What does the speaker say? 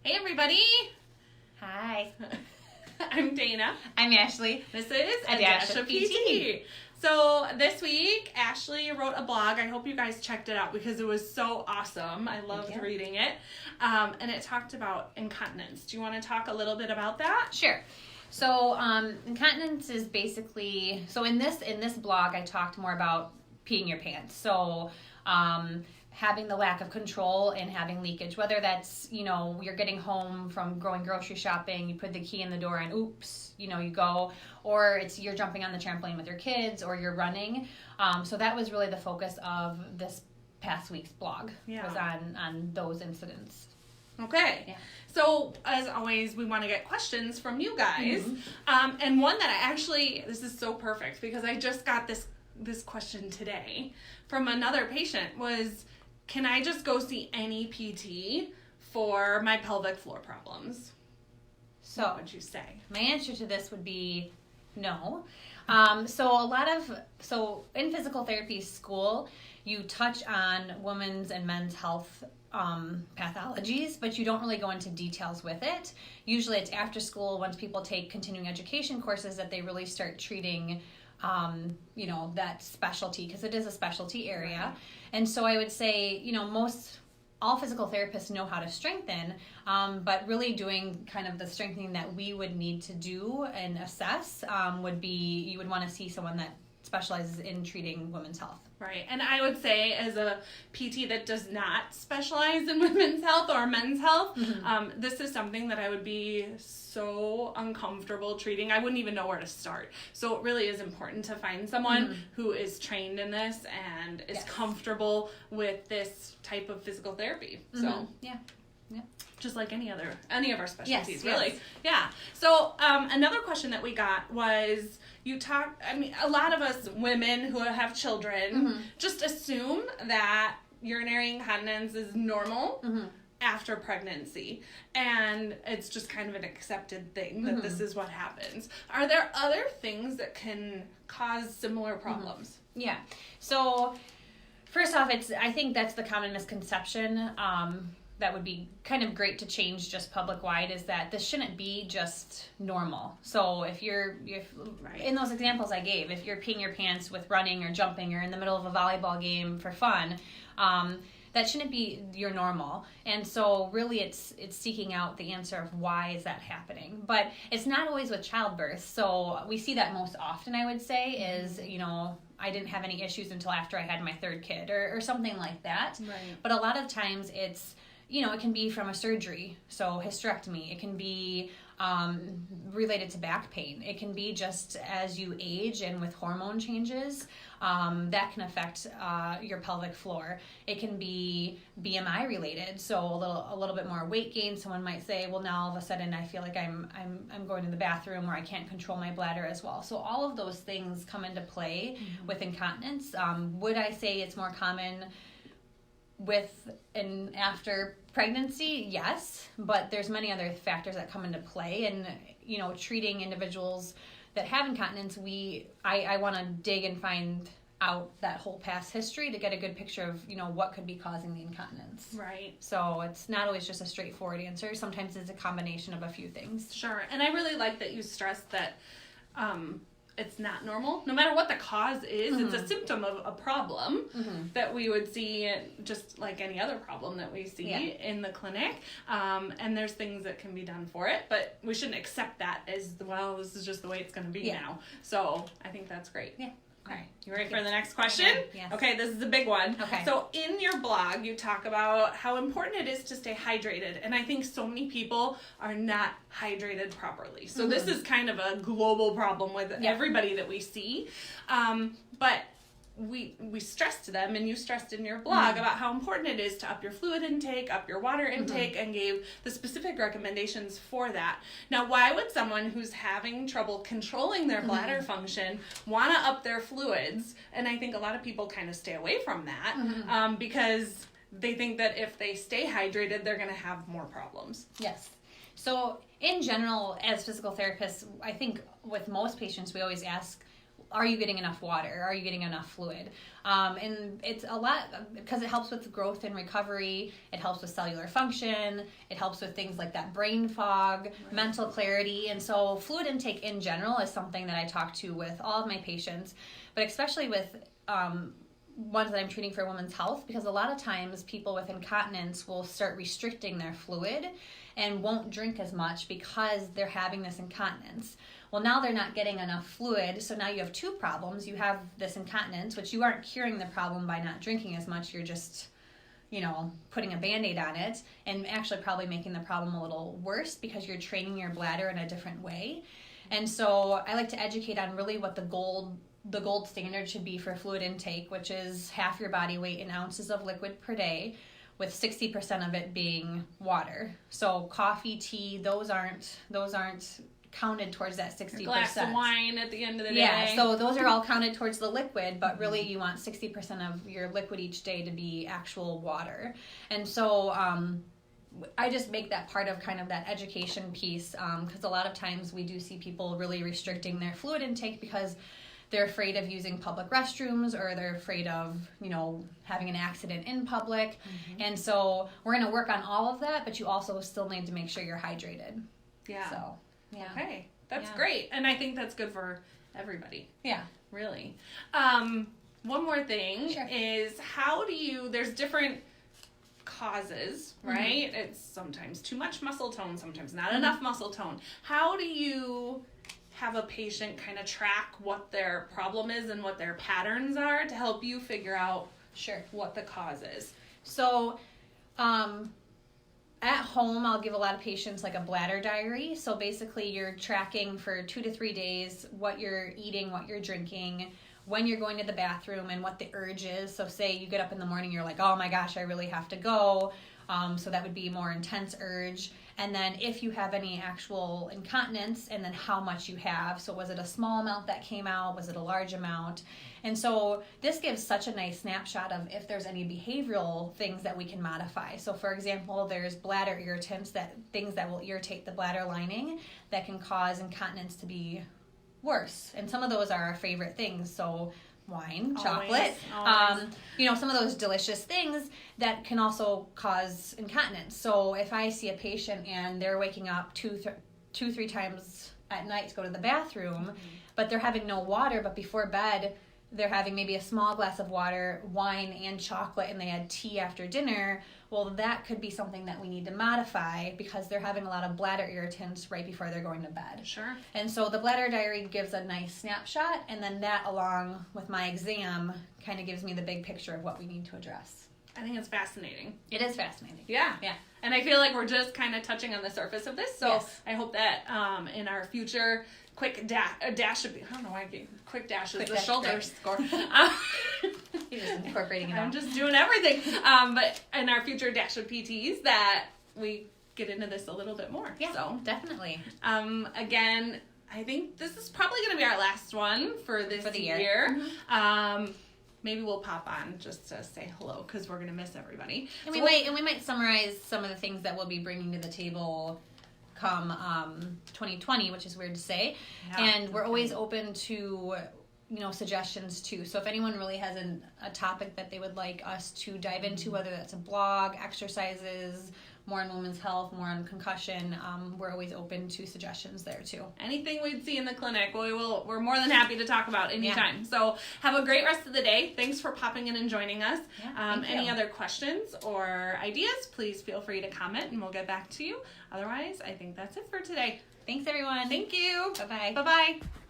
Hey everybody! Hi. I'm Dana. I'm Ashley. This is A Dash of PT. So this week, Ashley wrote a blog. I hope you guys checked it out because it was so awesome. I loved reading it. And it talked about incontinence. Do you want to talk a little bit about that? Sure. So incontinence is basically, in this blog I talked more about peeing your pants. So having the lack of control and having leakage, whether that's, you're getting home from going grocery shopping, you put the key in the door and oops, you go, or it's you're jumping on the trampoline with your kids or you're running. So that was really the focus of this past week's blog, was on those incidents. Okay. Yeah. So, as always, we want to get questions from you guys. Mm-hmm. And one that this is so perfect because I just got this question today from another patient was, can I just go see any PT for my pelvic floor problems? So, what would you say? My answer to this would be no. So in physical therapy school, you touch on women's and men's health pathologies, but you don't really go into details with it. Usually it's after school, once people take continuing education courses, that they really start treating that specialty, because it is a specialty area. Right. And so I would say, all physical therapists know how to strengthen, but really doing kind of the strengthening that we would need to do and assess would be, you would want to see someone that specializes in treating women's health. Right. And I would say, as a PT that does not specialize in women's health or men's health, mm-hmm. This is something that I would be so uncomfortable treating. I wouldn't even know where to start. So it really is important to find someone mm-hmm. who is trained in this and is comfortable with this type of physical therapy. Mm-hmm. So yeah. Just like any of our specialties, really. Yes. Yeah. So another question that we got was, a lot of us women who have children mm-hmm. just assume that urinary incontinence is normal mm-hmm. after pregnancy. And it's just kind of an accepted thing that mm-hmm. this is what happens. Are there other things that can cause similar problems? Mm-hmm. Yeah. So first off, I think that's the common misconception. That would be kind of great to change just public-wide, is that this shouldn't be just normal. So if you're right. in those examples I gave, if you're peeing your pants with running or jumping or in the middle of a volleyball game for fun, that shouldn't be your normal. And so really it's seeking out the answer of why is that happening. But it's not always with childbirth. So we see that most often, I would say, is, I didn't have any issues until after I had my third kid or something like that. Right. But a lot of times it's, it can be from a surgery, so hysterectomy. It can be related to back pain. It can be just as you age and with hormone changes, that can affect your pelvic floor. It can be BMI related, so a little bit more weight gain. Someone might say, well, now all of a sudden I feel like I'm going to the bathroom, or I can't control my bladder as well. So all of those things come into play mm-hmm. with incontinence. Would I say it's more common with and after pregnancy? Yes, but there's many other factors that come into play, and treating individuals that have incontinence, I want to dig and find out that whole past history to get a good picture of what could be causing the incontinence. Right. So it's not always just a straightforward answer. Sometimes it's a combination of a few things. Sure. And I really like that you stressed that it's not normal. No matter what the cause is, mm-hmm. it's a symptom of a problem mm-hmm. that we would see just like any other problem that we see in the clinic. And there's things that can be done for it, but we shouldn't accept that as, well, this is just the way it's going to be now. So I think that's great. Yeah. All right, you ready for the next question? Yes. Okay, this is a big one. Okay. So in your blog, you talk about how important it is to stay hydrated. And I think so many people are not hydrated properly. So mm-hmm. this is kind of a global problem with everybody that we see. But we stressed to them, and you stressed in your blog mm-hmm. about how important it is to up your fluid intake, up your water intake, mm-hmm. and gave the specific recommendations for that. Now, why would someone who's having trouble controlling their bladder mm-hmm. function want to up their fluids? And I think a lot of people kind of stay away from that mm-hmm. Because they think that if they stay hydrated, they're going to have more problems. Yes. So in general, as physical therapists, I think with most patients, we always ask, are you getting enough water? Are you getting enough fluid? And it's a lot because it helps with growth and recovery. It helps with cellular function. It helps with things like that brain fog, mental clarity. And so fluid intake in general is something that I talk to with all of my patients, but especially with ones that I'm treating for women's health, because a lot of times people with incontinence will start restricting their fluid and won't drink as much because they're having this incontinence. Well, now they're not getting enough fluid, so now you have two problems. You have this incontinence, which you aren't curing the problem by not drinking as much. You're just, putting a Band-Aid on it, and actually probably making the problem a little worse because you're training your bladder in a different way. And so I like to educate on really what the gold standard should be for fluid intake, which is half your body weight in ounces of liquid per day, with 60% of it being water. So coffee, tea, those aren't counted towards that 60%. A glass of wine at the end of the day. Yeah, so those are all counted towards the liquid, but really you want 60% of your liquid each day to be actual water. And so I just make that part of kind of that education piece, because a lot of times we do see people really restricting their fluid intake because they're afraid of using public restrooms, or they're afraid of, having an accident in public. Mm-hmm. And so we're going to work on all of that, but you also still need to make sure you're hydrated. Yeah. So, yeah. Okay. That's great. And I think that's good for everybody. Yeah. Really. One more thing is there's different causes, right? Mm-hmm. It's sometimes too much muscle tone, sometimes not enough muscle tone. How do you have a patient kind of track what their problem is and what their patterns are to help you figure out what the cause is? So at home, I'll give a lot of patients like a bladder diary. So basically you're tracking for 2 to 3 days what you're eating, what you're drinking, when you're going to the bathroom, and what the urge is. So say you get up in the morning, you're like, oh my gosh, I really have to go. So that would be a more intense urge. And then if you have any actual incontinence, and then how much you have. So was it a small amount that came out? Was it a large amount? And so this gives such a nice snapshot of if there's any behavioral things that we can modify. So for example, there's bladder irritants, things that will irritate the bladder lining that can cause incontinence to be worse. And some of those are our favorite things. So wine, chocolate, always. Some of those delicious things that can also cause incontinence. So if I see a patient and they're waking up 2-3 times at night to go to the bathroom, but they're having no water, but before bed they're having maybe a small glass of water, wine, and chocolate, and they had tea after dinner, well, that could be something that we need to modify because they're having a lot of bladder irritants right before they're going to bed. Sure. And so the bladder diary gives a nice snapshot, and then that, along with my exam, kind of gives me the big picture of what we need to address. I think it's fascinating. It is fascinating. Yeah. Yeah. And I feel like we're just kind of touching on the surface of this, so yes. I hope that in our future quick dash should be, I don't know why I gave quick dash is the shoulder score. You're just incorporating it I'm just doing everything. But in our future dash of PTs that we get into this a little bit more. Yeah, so definitely. Again, I think this is probably going to be our last one for the year. Mm-hmm. Maybe we'll pop on just to say hello because we're going to miss everybody. And we might summarize some of the things that we'll be bringing to the table come 2020, which is weird to say. Yeah, and we're always open to suggestions too. So if anyone really has a topic that they would like us to dive into, whether that's a blog, exercises, more on women's health, more on concussion, we're always open to suggestions there too. Anything we'd see in the clinic, we're more than happy to talk about anytime. Yeah. So have a great rest of the day. Thanks for popping in and joining us. Yeah, any other questions or ideas, please feel free to comment and we'll get back to you. Otherwise, I think that's it for today. Thanks everyone. Thank you. Bye-bye. Bye-bye.